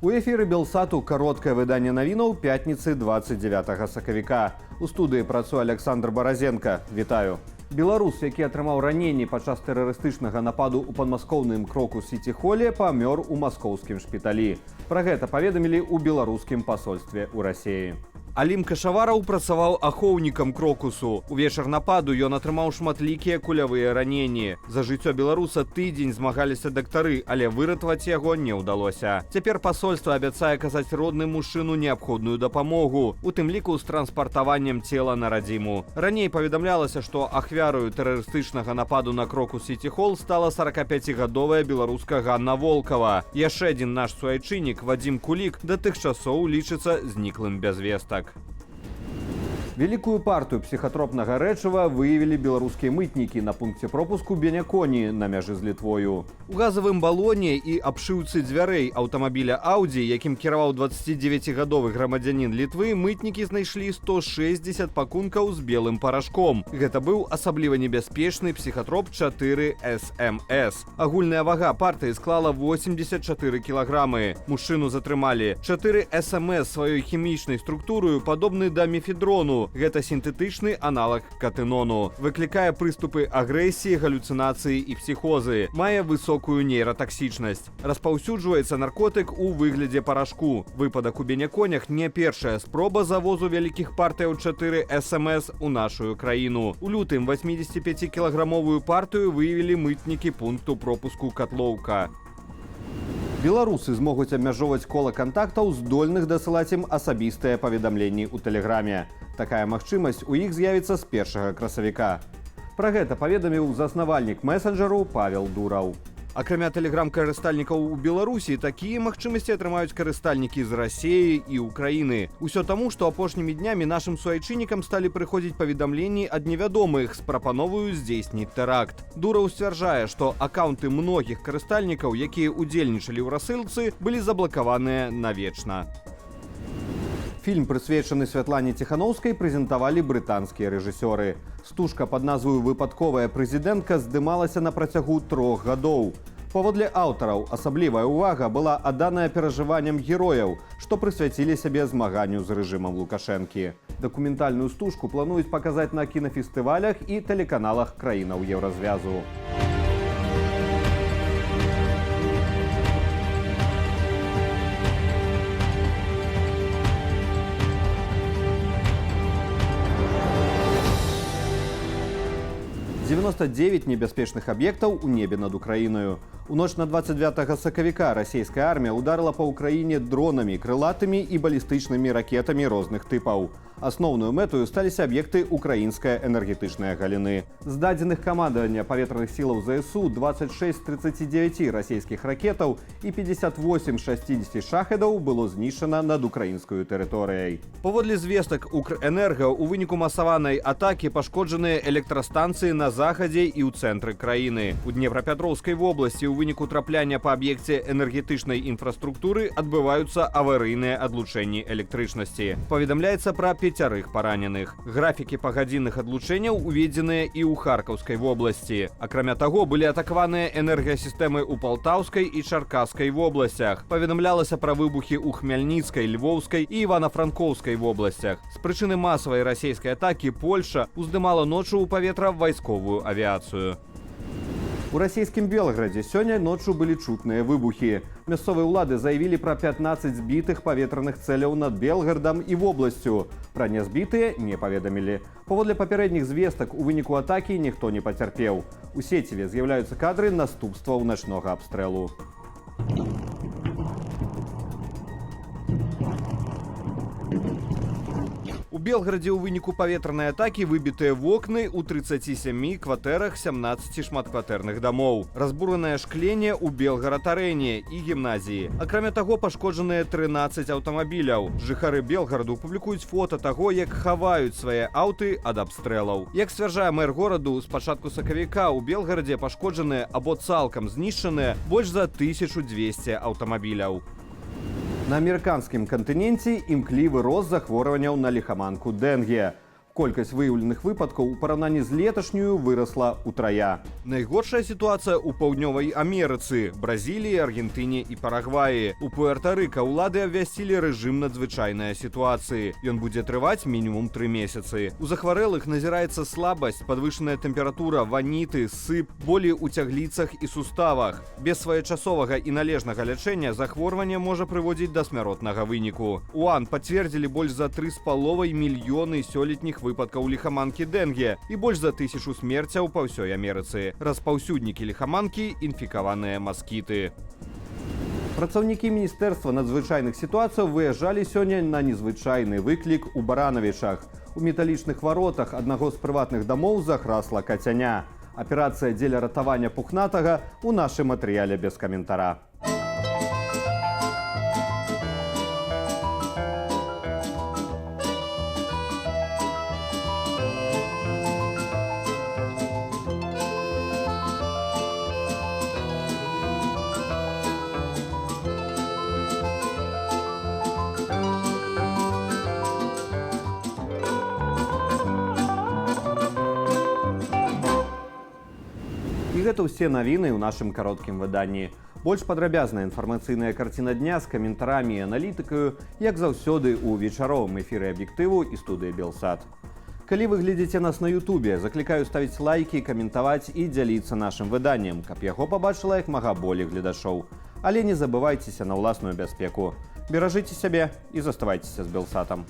У эфіры Белсату кароткае выданне навінаў пятніцы 29 сакавіка. У студыі працуе Александр Баразенко. Вітаю. Беларус, які атрымаў раненні падчас тэрарыстычнага нападу ў падмаскоўным кроку Сіці-холе, памёр у маскоўскім шпіталі. Пра гэта паведамілі ў беларускім пасольстве ў Расіі. Алім Кашавараў працаваў ахоўнікам крокусу. Увечар нападу ён атрымаў шматлікія кулявыя раненні. За жыццё беларуса тыдзень змагаліся дактары, але выратаваць яго не ўдалося. Цяпер пасольства абяцае аказаць родным мужчыну неабходную дапамогу, у тым ліку з транспартаваннем цела на радзіму. Раней паведамлялася, што ахвярою тэрарыстычнага нападу на крокус Сіці-хол стала 45гадовая беларуска Ганна Волкова. Яшчэ адзін наш суайчыннік Вадзім Кулік да тых часоў лічыцца зніклым без вестак. Великую партию психотропного рэчыва выявили беларускія мытнікі на пункце пропуску Беняконі на мяжы з Літвою. У газавым балоне і абшыўцы дзвярэй аўтамабіля Audi, якім кіраваў 29гадовы грамадзянін Літвы, мытнікі знайшлі 160 пакункаў з белым парашком. Гэта быў асабліва небяспечны психотроп 4 СМС. Агульная вага партыі склала 84 кілаграмы. Мужчыну затрымалі. 4 СМС сваёй хімічнай структурою падобны да мефедрону. Гэта сінтэтычны аналаг катэнону. Выклікае прыступы агрэсіі, галюцынацыі і псіхозы. Мае высокую нейратаксічнасць. Распаўсюджваецца наркотык у выглядзе парашку. Выпадак у Беняконях не першая спроба завозу вялікіх партыяў 4 СМС у нашу краіну. У лютым 85-кілаграмовую партыю выявілі мытнікі пункту пропуску Катлоўка. Беларусы змогуць абмяжоўваць кола кантактаў, здольных дасылаць ім асабістыя паведамленні ў тэлеграме. Такая магчымасць у іх з'явіцца з 1 красавіка. Пра гэта паведаміў заснавальнік месенджеру Павел Дураў. Акрамя тэлеграм-карыстальнікаў у Беларусі, такія магчымасці атрымаюць карыстальнікі з Расіі і Украіны. Усё таму, што апошнімі днямі нашым суайчыннікам сталі прыходзіць паведамленні ад невядомых з прапановаю здзейсніць тэракт. Дураў сцвярджае, што акаунты многіх карыстальнікаў, якія ўдзельнічалі ў рассылцы, былі заблакаваныя навечна. Фільм, прысвечаны Святлане Ціхановскай, прэзентавалі брытанскія рэжысёры. Стужка пад назваю «Выпадковая прэзідэнтка» здымалася на працягу 3 гадоў. Паводле аўтараў, асаблівая ўвага была адданая перажыванням герояў, што прысвяцілі сябе змаганню з рэжымам Лукашэнкі. Дакументальную стужку плануюць паказаць на кінафестывалях і тэлеканалах краінаў Еўразвязу. – 99 небяспечных аб'ектаў у небе над Украінаю. У ноч на 29 сакавіка расійская армія ударила па ўкраіне дронамі, крылатымі і балістычнымі ракетамі розных тыпаў. Асноўную мэтаю сталіся аб'екты украінскай энергетычнай галіны. З дадзеных камандавання паветраных сілаў ЗСУ 26 39 расійскіх ракетаў і 58 60 шахедаў было знішчана над украінскую тэрыторыяй. Паводле звестак Укрэнерга, у выніку масаванай атакі пашкоджаныя электрастанцыі на захадзе і ў цэнтры краіны. У Днепрапетроўскай вобласці у выніку трапляння па аб'екце энергетычнай інфраструктуры адбываюцца аварыйныя адлучэнні электрычнасці. Паведамляецца пра 5 параненых. Графікі пагадзінных адлучэнняў уведзеныя і ў Харкаўскай вобласці. Акрамя таго, былі атакаваныя энергасістэмы ў Палтаўскай і Чаркасскай вобласцях. Паведамлялася пра выбухі ў Хмяльніцкай, Львоўскай і Івана-Франкоўскай вобласцях. З прычыны масавай расійскай атакі Польша уздымала ноччу ў паветра вайсковую авіяцыю. У расійскім Белградзе сёння ноччу былі чутныя выбухі. Мясцовыя ўлады заявілі пра 15 збітых паветраных цэляў над Белградам і вобласцю. Пра нязбітыя не паведамілі. Паводле папярэдніх звестак, у выніку атакі ніхто не пацярпеў. У сеціве з'яўляюцца кадры наступстваў начнога абстрэлу. У Белградзе ў выніку паветранай атакі выбітыя вокны ў 37 кватэрах 17 шматкватэрных дамоў. Разбуранае шкленне ў Белгарад-арэне і гімназіі. Акрамя таго, пашкоджаныя 13 аўтамабіляў. Жыхары Белгараду публікуюць фота таго, як хаваюць свае аўты ад абстрэлаў. Як сцвярджае мэр гораду, з пачатку сакавіка ў Белгарадзе пашкоджаныя або цалкам знішчаныя больш за 1200 аўтамабіляў. На амерыканскім кантыненце імклівы рост захворванняў на ліхаманку дэнге. Колькасць выяўленых выпадкаў у параўнанні з леташнюю вырасла ўтрая. Найгоршая сітуацыя ў паўднёвай Амерыцы, Бразіліі, Аргентыне і Парагваі. У Пуэрта-Рыка ўлады абвясцілі рэжым надзвычайнай сітуацыі. Ён будзе трываць мінімум 3 месяцы. У захварэлых назіраецца слабасць, падвышаная тэмпература, ваніты, сып, болі ў цягліцах і суставах. Без своечасовага і належнага лячэння захворванне можа прыводзіць да смяротнага выніку. УАН пацвердзілі больш за 3,5 мільёны сёлетніх выпадкаў ліхаманкі дэнге і больш за 1000 смерцяў па ўсёй Амерыцы. Распаўсюднікі ліхаманкі – інфікаваныя маскіты. Працаўнікі Міністэрства надзвычайных сітуацыяў выязджалі сёння на незвычайны выклік у Баранавічах. У металічных варотах аднаго з прыватных дамоў захрасла кацяня. Аперацыя дзеля ратавання пухнатага ў нашым матэрыяле без каментара. І гэта ўсе навіны ў нашым кароткім выданні. Больш падрабязная інфармацыйная карціна дня з каментарамі і аналітыкаю, як заўсёды ў вечаровым эфіры аб'ектыву і студыі Белсат. Калі вы глядзіце нас на Ютубе, заклікаю ставіць лайкі, каментаваць і дзяліцца нашым выданнем, каб яго пабачыла як мага болей гледашоў. Але не забывайцеся на ўласную бяспеку. Беражыце сябе і заставайцеся з Белсатам.